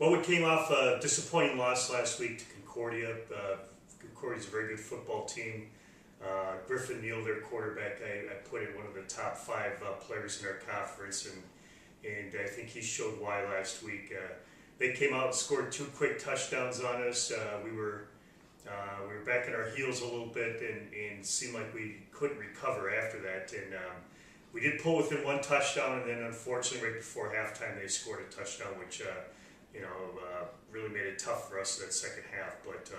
Well, we came off a disappointing loss last week to Concordia. Concordia's a very good football team. Griffin Neal, their quarterback, I put in one of the top 5 players in our conference, and I think he showed why last week. They came out and scored 2 quick touchdowns on us. We were back on our heels a little bit and seemed like we couldn't recover after that. And we did pull within 1 touchdown, and then unfortunately right before halftime they scored a touchdown, which really made it tough for us in that second half. But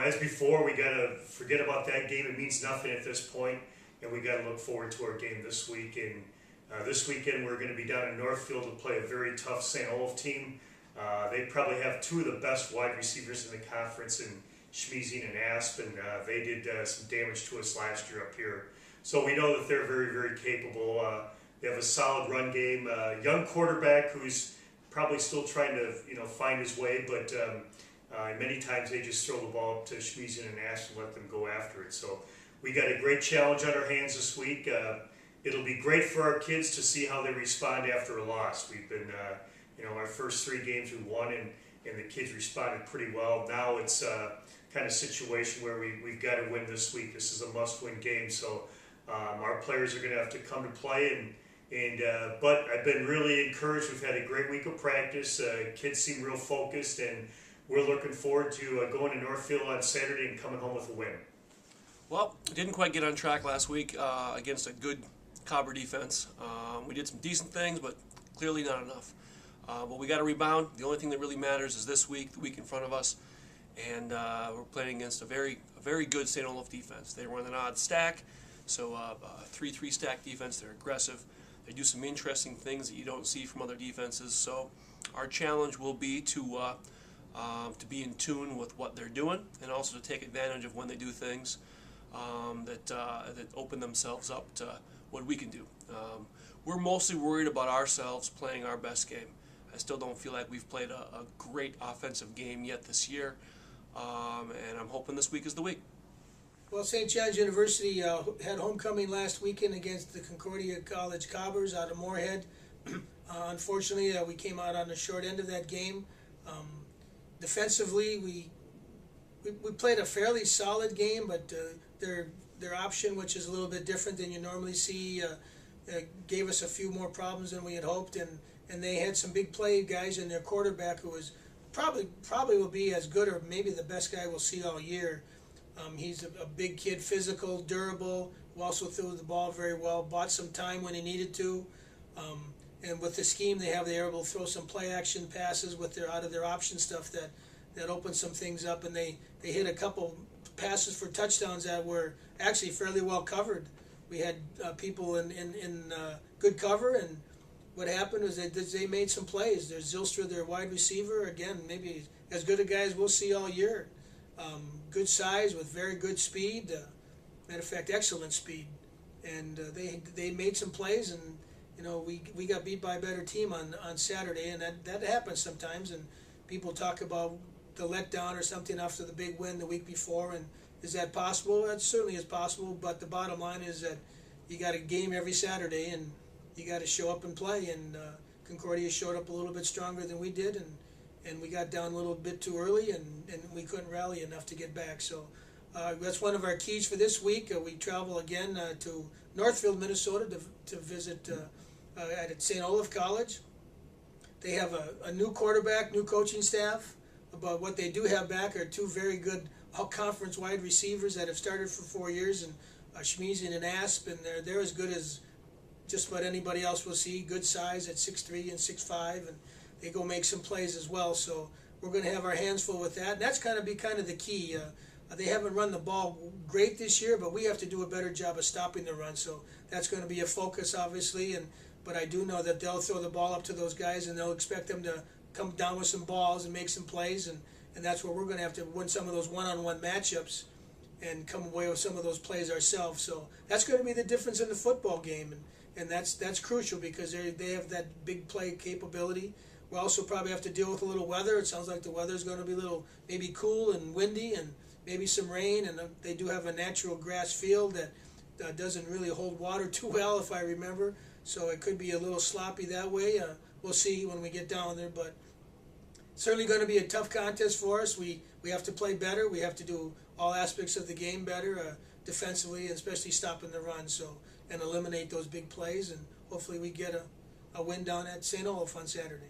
as before, we got to forget about that game. It means nothing at this point, and we got to look forward to our game this week. And this weekend we're going to be down in Northfield to play a very tough St. Olaf team. They probably have 2 of the best wide receivers in the conference in Schmiesing and Asp, and they did some damage to us last year up here. So we know that they're very, very capable. They have a solid run game, young quarterback who's probably still trying to find his way, but many times they just throw the ball up to Schmiesing and Asp and let them go after it. So we got a great challenge on our hands this week. It'll be great for our kids to see how they respond after a loss. We've been, our first 3 games we won, and the kids responded pretty well. Now it's kind of situation where we've got to win this week. This is a must-win game, so our players are going to have to come to play. But I've been really encouraged. We've had a great week of practice. Kids seem real focused, and we're looking forward to going to Northfield on Saturday and coming home with a win. Well, didn't quite get on track last week against a good Cobber defense. We did some decent things, but clearly not enough. But we got to rebound. The only thing that really matters is this week, the week in front of us, and we're playing against a very good St. Olaf defense. They run an odd stack, so 3-3 stack defense. They're aggressive. They do some interesting things that you don't see from other defenses. So our challenge will be to be in tune with what they're doing, and also to take advantage of when they do things that open themselves up to what we can do. We're mostly worried about ourselves playing our best game. I still don't feel like we've played a great offensive game yet this year, and I'm hoping this week is the week. Well, St. John's University had homecoming last weekend against the Concordia College Cobbers out of Moorhead. Unfortunately, we came out on the short end of that game. Defensively, we played a fairly solid game, but their option, which is a little bit different than you normally see, gave us a few more problems than we had hoped, and they had some big play guys, and their quarterback, who was probably will be as good or maybe the best guy we'll see all year. He's a big kid, physical, durable, who also threw the ball very well, bought some time when he needed to. And with the scheme they have, they're able to throw some play action passes out of their option stuff that opened some things up, and they hit a couple passes for touchdowns that were actually fairly well covered. We had people in good cover, and what happened was they made some plays. There's Zylstra, their wide receiver, again, maybe as good a guy as we'll see all year. Good size with very good speed. Matter of fact, excellent speed. And they made some plays, and we got beat by a better team on Saturday, and that happens sometimes. And people talk about the letdown or something after the big win the week before, and is that possible? That certainly is possible, but the bottom line is that you got a game every Saturday, and you got to show up and play. And Concordia showed up a little bit stronger than we did, and we got down a little bit too early, and we couldn't rally enough to get back. So that's one of our keys for this week. We travel again to Northfield, Minnesota to visit at St. Olaf College. They have a new quarterback, new coaching staff, but what they do have back are 2 very good all-conference wide receivers that have started for 4 years, and Schmiesing and Asp, and they're as good as just about anybody else will see. Good size at 6'3" and 6'5", and they go make some plays as well. So we're going to have our hands full with that, and that's going to be kind of the key. They haven't run the ball great this year, but we have to do a better job of stopping the run. So that's going to be a focus, obviously, but I do know that they'll throw the ball up to those guys, and they'll expect them to come down with some balls and make some plays, and that's where we're going to have to win some of those one-on-one matchups and come away with some of those plays ourselves. So that's going to be the difference in the football game, and that's crucial because they have that big play capability. We'll also probably have to deal with a little weather. It sounds like the weather is going to be a little maybe cool and windy, and maybe some rain, and they do have a natural grass field that doesn't really hold water too well, if I remember. So it could be a little sloppy that way. we'll see when we get down there. But certainly going to be a tough contest for us. We have to play better. We have to do all aspects of the game better, defensively, and especially stopping the run. And eliminate those big plays, and hopefully we get a win down at St. Olaf on Saturday.